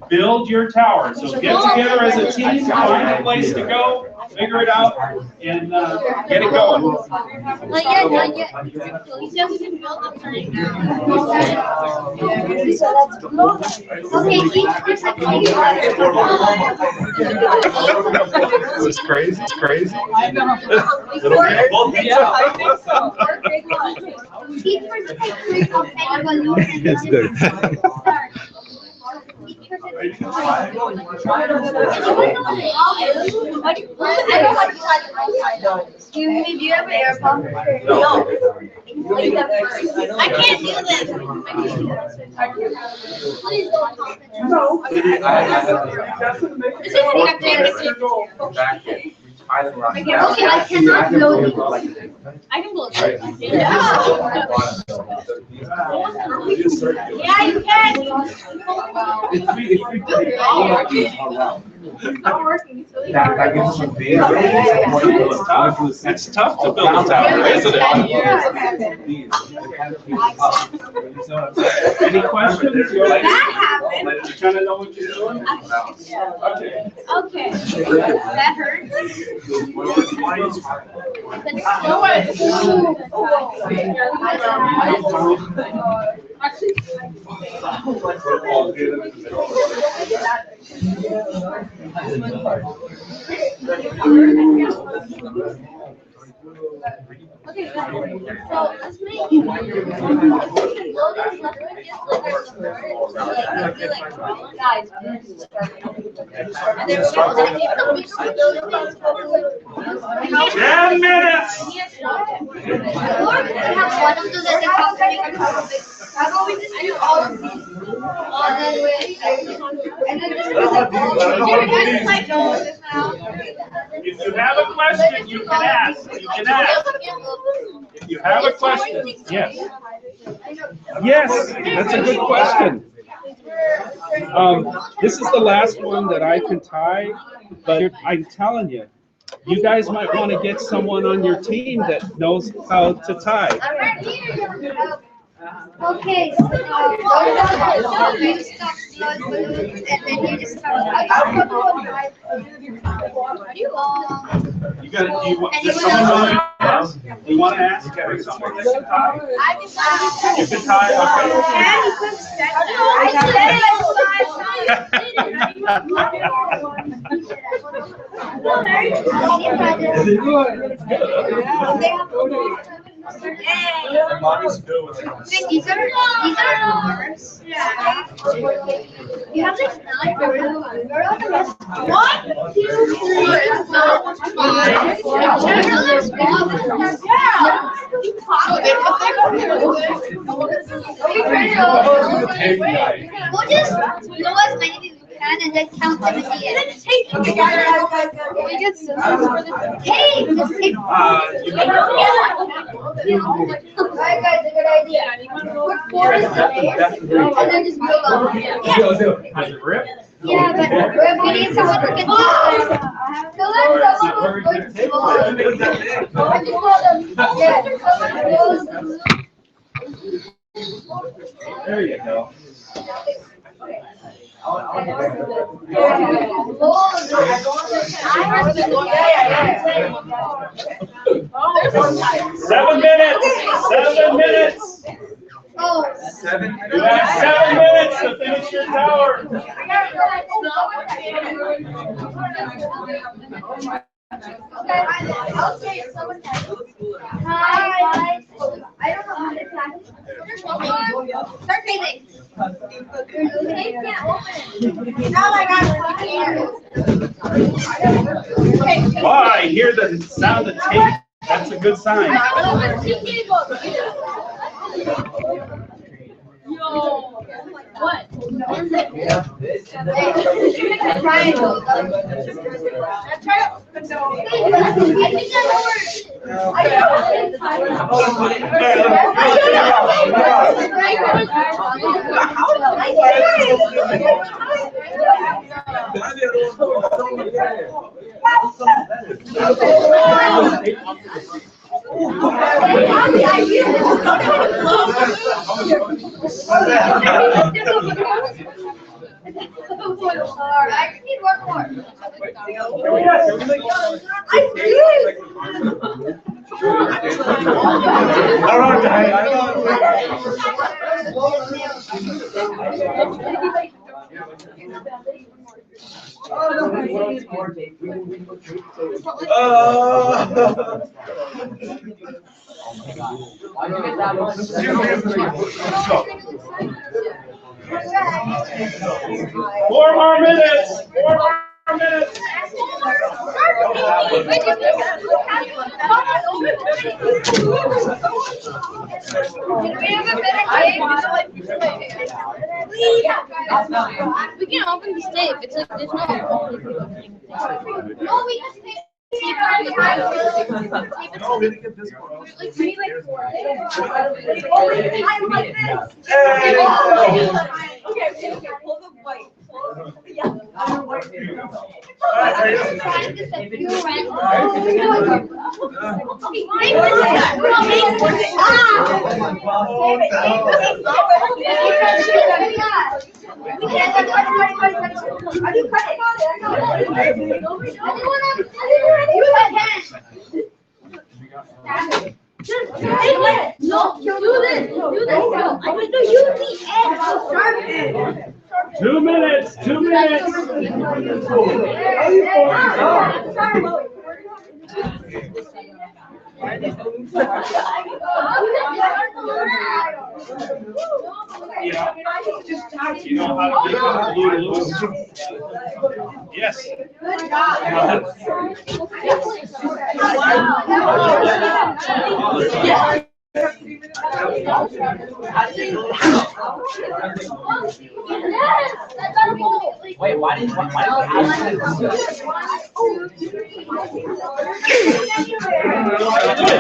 [SPEAKER 3] build your tower. So get together as a team, find a place to go, figure it out, and get it going.
[SPEAKER 7] Not yet. Okay, each person.
[SPEAKER 2] It's crazy. It's crazy.
[SPEAKER 3] Yeah,
[SPEAKER 8] I think so.
[SPEAKER 7] Each person can pick up any balloon and
[SPEAKER 2] It's good.
[SPEAKER 7] Excuse me, do you have an air pump?
[SPEAKER 3] No.
[SPEAKER 7] I can't do this. Please don't pump it.
[SPEAKER 8] No.
[SPEAKER 7] Okay, I cannot blow these.
[SPEAKER 8] I can blow it.
[SPEAKER 7] Yeah, you can.
[SPEAKER 8] It's not working. It's really
[SPEAKER 2] That
[SPEAKER 8] hard.
[SPEAKER 2] gives us some data.
[SPEAKER 3] It's tough to build a tower, isn't it? Any questions?
[SPEAKER 8] That happened.
[SPEAKER 3] You kind of know what you're doing? Okay.
[SPEAKER 8] Okay. That hurts. No Okay, so let's make guys.
[SPEAKER 3] 10 minutes.
[SPEAKER 7] How about we just do all of these? And then just
[SPEAKER 3] If you have a question, you can ask. You can ask. If you have a question, yes. Yes, that's a good question. This is the last one that I can tie, but I'm telling you, you guys might want to get someone on your team that knows how to tie.
[SPEAKER 7] Okay, so you stop blood balloons and then you just start.
[SPEAKER 3] You got it. Does someone want to ask? You want to ask? Or someone that can tie? You can
[SPEAKER 7] These are numbers. You have like 9 Where are the rest? 1, 2, 3, We'll just know as many things we can and then count them at the end. We get scissors for this. Hey, let's take Alright guys, a good idea. Put 4 in the and then just build on it. Yeah, but we need someone who can
[SPEAKER 3] There you go. Seven minutes.
[SPEAKER 7] Oh.
[SPEAKER 3] You have 7 minutes to finish your tower.
[SPEAKER 7] I'll say someone Hi. I don't know how to practice. Start breathing. Now I got
[SPEAKER 3] Oh, I hear the sound of tape. That's a good sign.
[SPEAKER 8] What?
[SPEAKER 7] Triangle. I need one more.
[SPEAKER 10] Why'd you get that much?
[SPEAKER 3] 4 more minutes. 4 more minutes.
[SPEAKER 8] We can open the tape. It's like there's
[SPEAKER 7] No, we just take.
[SPEAKER 8] Okay, pull the white.
[SPEAKER 6] No, do this. Do this. I'm going to use the edge.
[SPEAKER 3] 2 minutes, 2 minutes. You know how to do it. Yes.
[SPEAKER 10] Wait, why didn't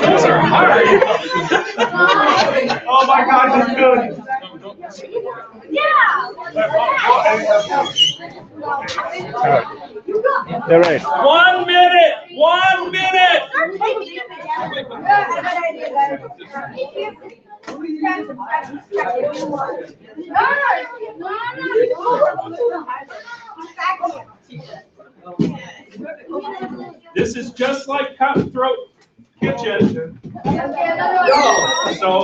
[SPEAKER 3] Those are hard.
[SPEAKER 5] Oh my God, that's good.
[SPEAKER 1] You're right.
[SPEAKER 3] 1 minute, 1 minute. This is just like Cutthroat Kitchen. So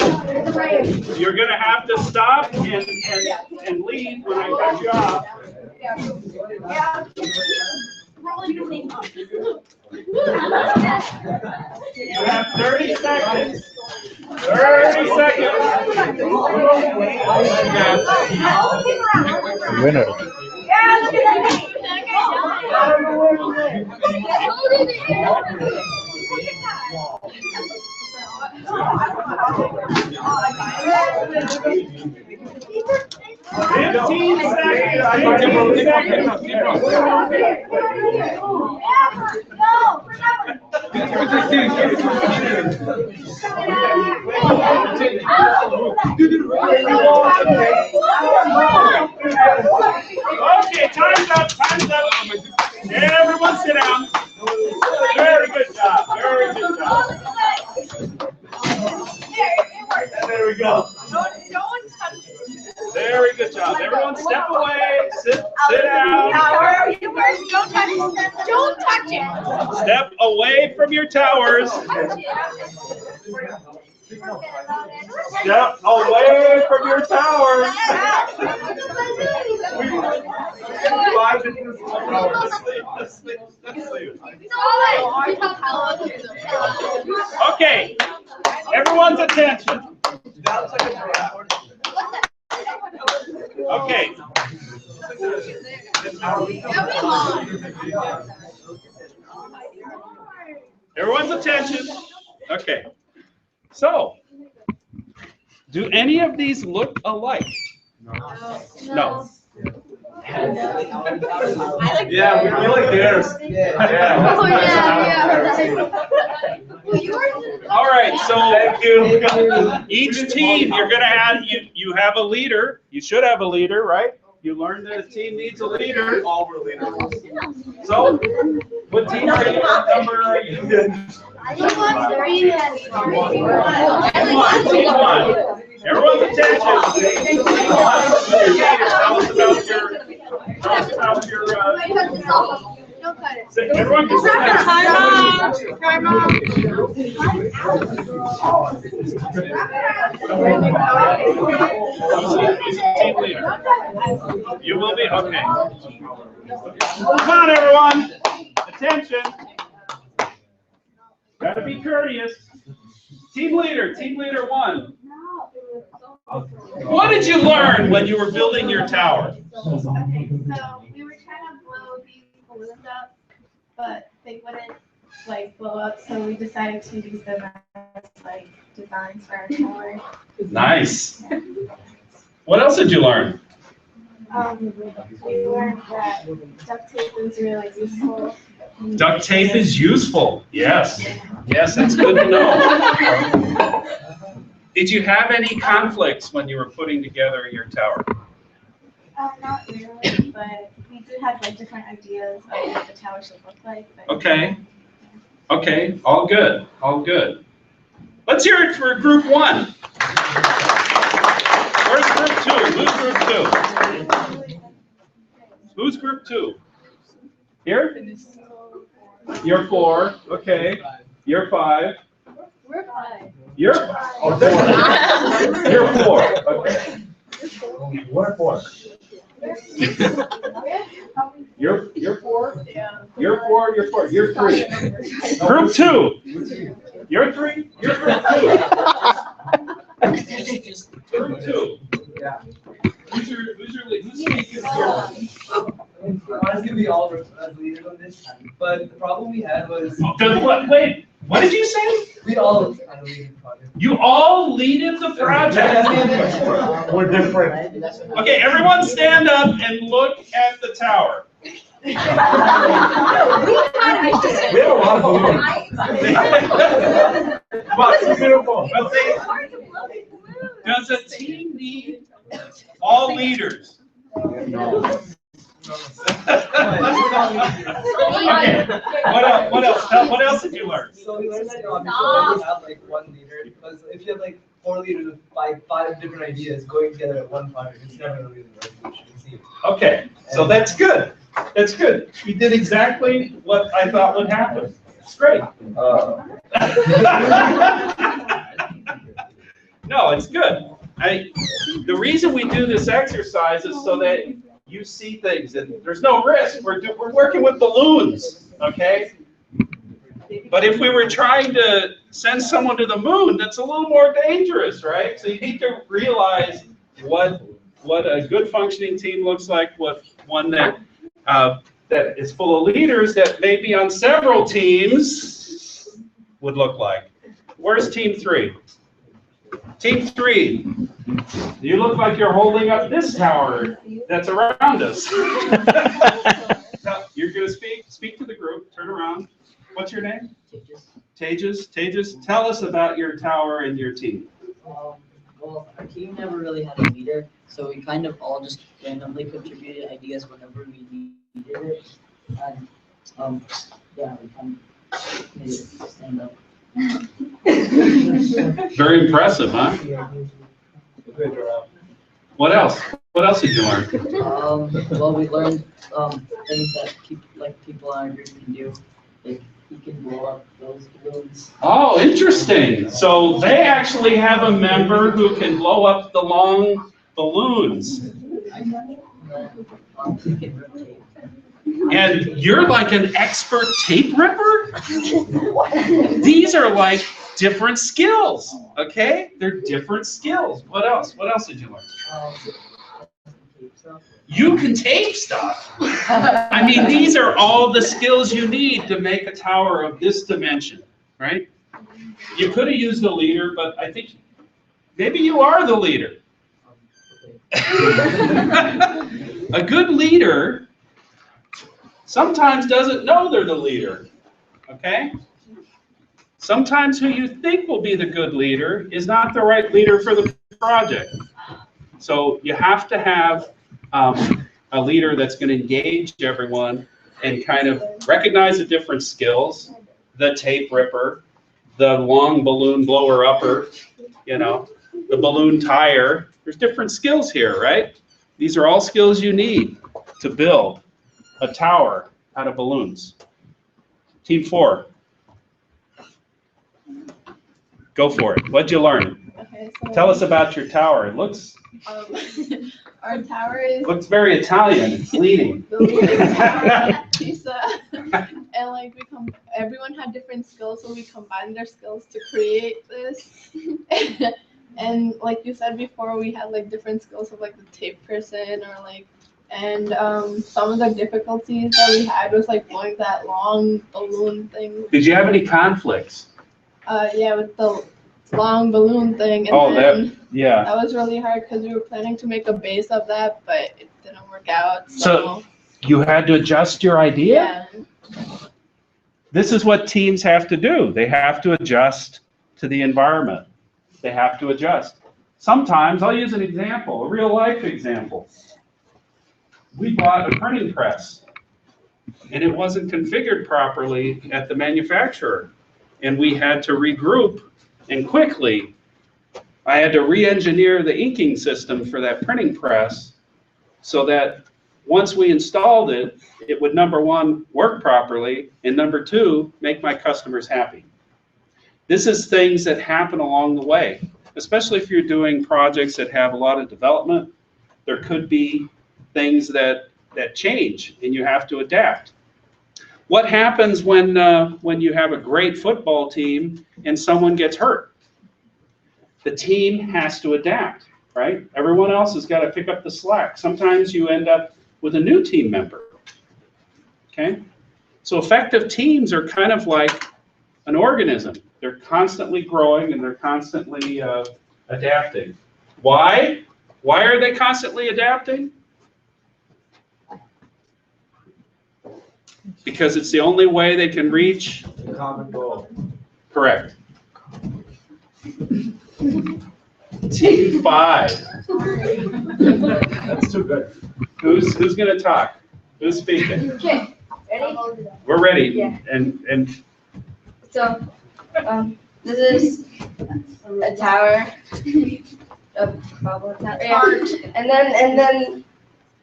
[SPEAKER 3] you're gonna have to stop and leave when I cut you off. You have 30 seconds. 30 seconds.
[SPEAKER 1] Winner.
[SPEAKER 3] Fifteen seconds. 15 Okay, time's up, time's up. Everyone sit down. Very good job, very good job. There we go. Very good job. Everyone step away, sit down.
[SPEAKER 6] Don't touch it.
[SPEAKER 3] Step away from your towers. Step away from your towers. Okay, everyone's attention. Okay. Everyone's attention. Okay. So, do any of these look alike? No.
[SPEAKER 2] Yeah, we like theirs.
[SPEAKER 6] Oh,
[SPEAKER 3] All right, so
[SPEAKER 2] Thank you.
[SPEAKER 3] each team, you're gonna have, you have a leader. You should have a leader, right? You learned that a team needs a leader.
[SPEAKER 2] All were leaders.
[SPEAKER 3] So, what team are you? What number are you? Team one. Everyone's attention. Tell us about your so everyone can sit down.
[SPEAKER 4] Time out.
[SPEAKER 3] He's a team leader. You will be? Okay. Come on, everyone. Attention. Gotta be courteous. Team leader one. What did you learn when you were building your tower?
[SPEAKER 8] Okay, so we were trying to blow these balloons up, but they wouldn't like blow up, so we decided to use them as like designs for our tower.
[SPEAKER 3] Nice. What else did you learn?
[SPEAKER 8] We learned that duct tape is really useful.
[SPEAKER 3] Duct tape is useful. Yes. Yes, that's good to know. Did you have any conflicts when you were putting together your tower?
[SPEAKER 8] Not really, but we had like different ideas of what the tower should look like. But
[SPEAKER 3] Okay. Okay, all good, all good. Let's hear it for group one. Where's group two? Who's group two? Who's group two? Here? You're 4, okay. You're 5.
[SPEAKER 8] We're 5.
[SPEAKER 3] You're, you're 4, okay.
[SPEAKER 1] We're 4.
[SPEAKER 3] You're 4?
[SPEAKER 8] Yeah.
[SPEAKER 3] You're 4, you're 4, you're 3. Group 2. You're 3, you're group 2. Group 2.
[SPEAKER 10] Yeah.
[SPEAKER 3] Who's speaking here?
[SPEAKER 10] Honestly, we all were leaders on this, but the problem we had was
[SPEAKER 3] Wait, what did you say?
[SPEAKER 10] we all kind of leaded the project.
[SPEAKER 3] You all leaded the project?
[SPEAKER 1] We're different.
[SPEAKER 3] Okay, everyone stand up and look at the tower.
[SPEAKER 1] We have a lot of balloons. But it's beautiful.
[SPEAKER 3] Does a team need all leaders?
[SPEAKER 1] No.
[SPEAKER 3] Okay, what else? What else did you learn?
[SPEAKER 10] So we learned that obviously we have like one leader, because if you have like 4 leaders with five different ideas going together at one project, it's never going to be the right solution. It seems.
[SPEAKER 3] Okay, so that's good. That's good. You did exactly what I thought would happen. It's great. No, it's good. The reason we do this exercise is so that you see things, and there's no risk. We're working with balloons, okay? But if we were trying to send someone to the moon, that's a little more dangerous, right? So you need to realize what a good functioning team looks like, what one that is full of leaders that maybe on several teams would look like. Where's team 3? Team 3, you look like you're holding up this tower that's around us. Now, you're going to speak to the group. Turn around. What's your name? Tejas. Tejas, tell us about your tower and your team.
[SPEAKER 9] Well, our team never really had a leader, so we kind of all just randomly contributed ideas whenever we needed it. And yeah, we kind of made it stand up.
[SPEAKER 3] Very impressive, huh? What else? What else did you learn?
[SPEAKER 9] Well, we learned things that people in our group can do. Like, you can blow up those balloons.
[SPEAKER 3] Oh, interesting. So they actually have a member who can blow up the long balloons.
[SPEAKER 9] You can rip tape.
[SPEAKER 3] And you're like an expert tape ripper? These are like different skills, okay? They're different skills. What else? What else did you learn? You can tape stuff. I mean, these are all the skills you need to make a tower of this dimension, right? You could have used a leader, but I think maybe you are the leader. A good leader sometimes doesn't know they're the leader, okay? Sometimes who you think will be the good leader is not the right leader for the project. So you have to have a leader that's going to engage everyone and kind of recognize the different skills, the tape ripper, the long balloon blower upper, you know, the balloon tire. There's different skills here, right? These are all skills you need to build a tower out of balloons. Team 4. Go for it. What'd you learn?
[SPEAKER 8] Okay, so
[SPEAKER 3] Tell us about your tower. It looks
[SPEAKER 8] our tower is
[SPEAKER 3] very Italian. It's leading.
[SPEAKER 8] pizza, and like everyone had different skills, so we combined their skills to create this. And like you said before, we had like different skills of like the tape person or like, and some of the difficulties that we had was like blowing that long balloon thing.
[SPEAKER 3] Did you have any conflicts?
[SPEAKER 8] Yeah, with the long balloon thing. And
[SPEAKER 3] Oh,
[SPEAKER 8] then
[SPEAKER 3] yeah.
[SPEAKER 8] that was really hard because we were planning to make a base of that, but it didn't work out.
[SPEAKER 3] So you had to adjust your idea?
[SPEAKER 8] Yeah.
[SPEAKER 3] This is what teams have to do. They have to adjust to the environment. They have to adjust. Sometimes, I'll use an example, a real life example. we bought a printing press and it wasn't configured properly at the manufacturer. And we had to regroup, and quickly, I had to re-engineer the inking system for that printing press so that once we installed it, it would, number one, work properly, and number two, make my customers happy. This is things that happen along the way, especially if you're doing projects that have a lot of development. There could be things that change and you have to adapt. What happens when you have a great football team and someone gets hurt? The team has to adapt, right? Everyone else has got to pick up the slack. Sometimes you end up with a new team member, okay? So effective teams are kind of like an organism. They're constantly growing and they're constantly adapting. Why? Why are they constantly adapting? Because it's the only way they can reach
[SPEAKER 10] The common goal.
[SPEAKER 3] correct. Team 5.
[SPEAKER 10] That's too good.
[SPEAKER 3] Who's gonna talk? Who's speaking?
[SPEAKER 6] Okay, ready?
[SPEAKER 3] We're ready.
[SPEAKER 6] Yeah.
[SPEAKER 3] And
[SPEAKER 6] So, this is a tower. A bubble tower. Yeah. And then,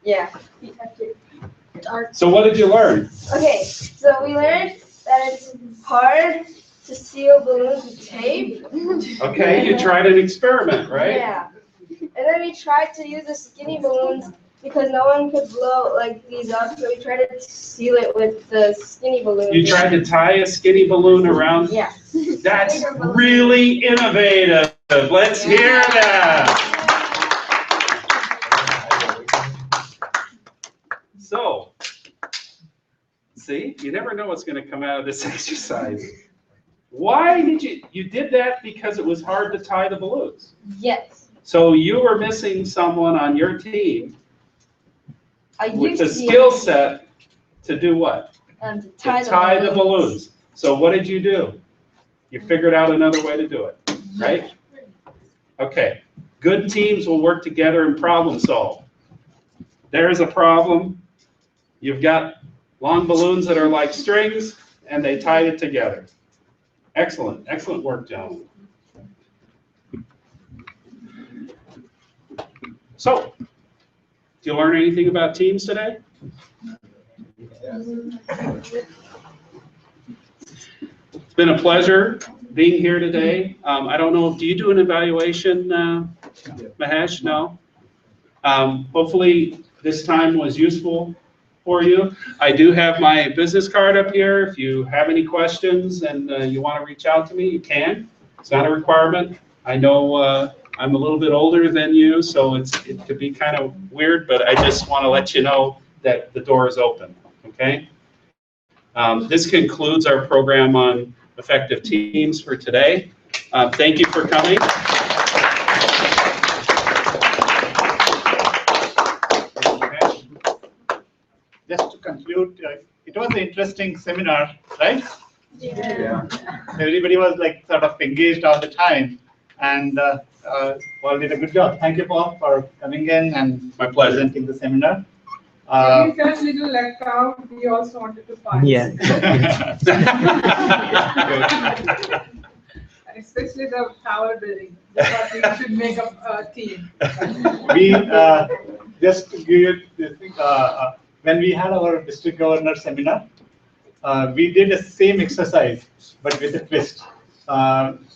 [SPEAKER 6] yeah.
[SPEAKER 3] so what did you learn?
[SPEAKER 6] Okay, so we learned that it's hard to seal balloons with tape.
[SPEAKER 3] Okay, you tried an experiment, right?
[SPEAKER 6] Yeah. And then we tried to use the skinny balloons because no one could blow like these up, so we tried to seal it with the skinny balloons.
[SPEAKER 3] You tried to tie a skinny balloon around?
[SPEAKER 6] Yeah.
[SPEAKER 3] That's really innovative. Let's hear that. So, see, you never know what's going to come out of this exercise. Why did you did that because it was hard to tie the balloons?
[SPEAKER 6] Yes.
[SPEAKER 3] So you were missing someone on your team with the
[SPEAKER 6] used to be
[SPEAKER 3] skill
[SPEAKER 6] able
[SPEAKER 3] set to do what?
[SPEAKER 6] to
[SPEAKER 3] To
[SPEAKER 6] tie
[SPEAKER 3] tie the balloons. So what did you do? You figured out another way to do it, right? Okay, good teams will work together and problem solve. There's a problem. You've got long balloons that are like strings and they tied it together. Excellent, excellent work, gentlemen. So, did you learn anything about teams today? It's been a pleasure being here today. I don't know, do you do an evaluation, Mahesh? No? Hopefully this time was useful for you. I do have my business card up here. If you have any questions and you want to reach out to me, you can. It's not a requirement. I know I'm a little bit older than you, so it could be kind of weird, but I just want to let you know that the door is open, okay? This concludes our program on effective teams for today. Thank you for coming.
[SPEAKER 5] Just to conclude, it was an interesting seminar, right?
[SPEAKER 10] Yeah.
[SPEAKER 5] Everybody was like sort of engaged all the time, and Paul did a good job. Thank you, Paul, for coming in and
[SPEAKER 3] My pleasure.
[SPEAKER 5] presenting the seminar.
[SPEAKER 4] We felt little left out. We also wanted to participate. Especially the tower building. We thought we should make a team.
[SPEAKER 5] We just to give you this thing, when we had our district governor seminar, we did the same exercise, but with a twist.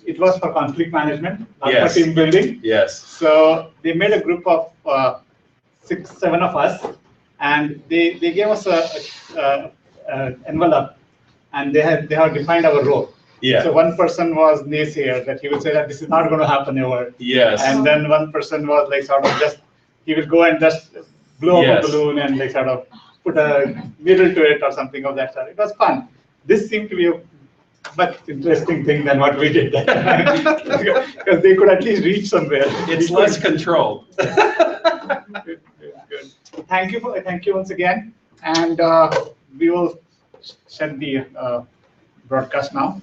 [SPEAKER 5] It was for conflict management, not
[SPEAKER 3] Yes.
[SPEAKER 5] for team building.
[SPEAKER 3] Yes.
[SPEAKER 5] So they made a group of 6-7 of us, and they gave us a envelope, and they have defined our role.
[SPEAKER 3] Yeah.
[SPEAKER 5] So one person was naysayer, that he would say that this is not going to happen ever.
[SPEAKER 3] Yes.
[SPEAKER 5] And then one person was like sort of just, he will go and just blow up
[SPEAKER 3] Yes.
[SPEAKER 5] a balloon and like sort of put a needle to it or something of that sort. It was fun. This seemed to be a much interesting thing than what we did. Because they could at least reach somewhere.
[SPEAKER 3] It's less controlled.
[SPEAKER 5] Good. Thank you once again. And we will shut the broadcast now.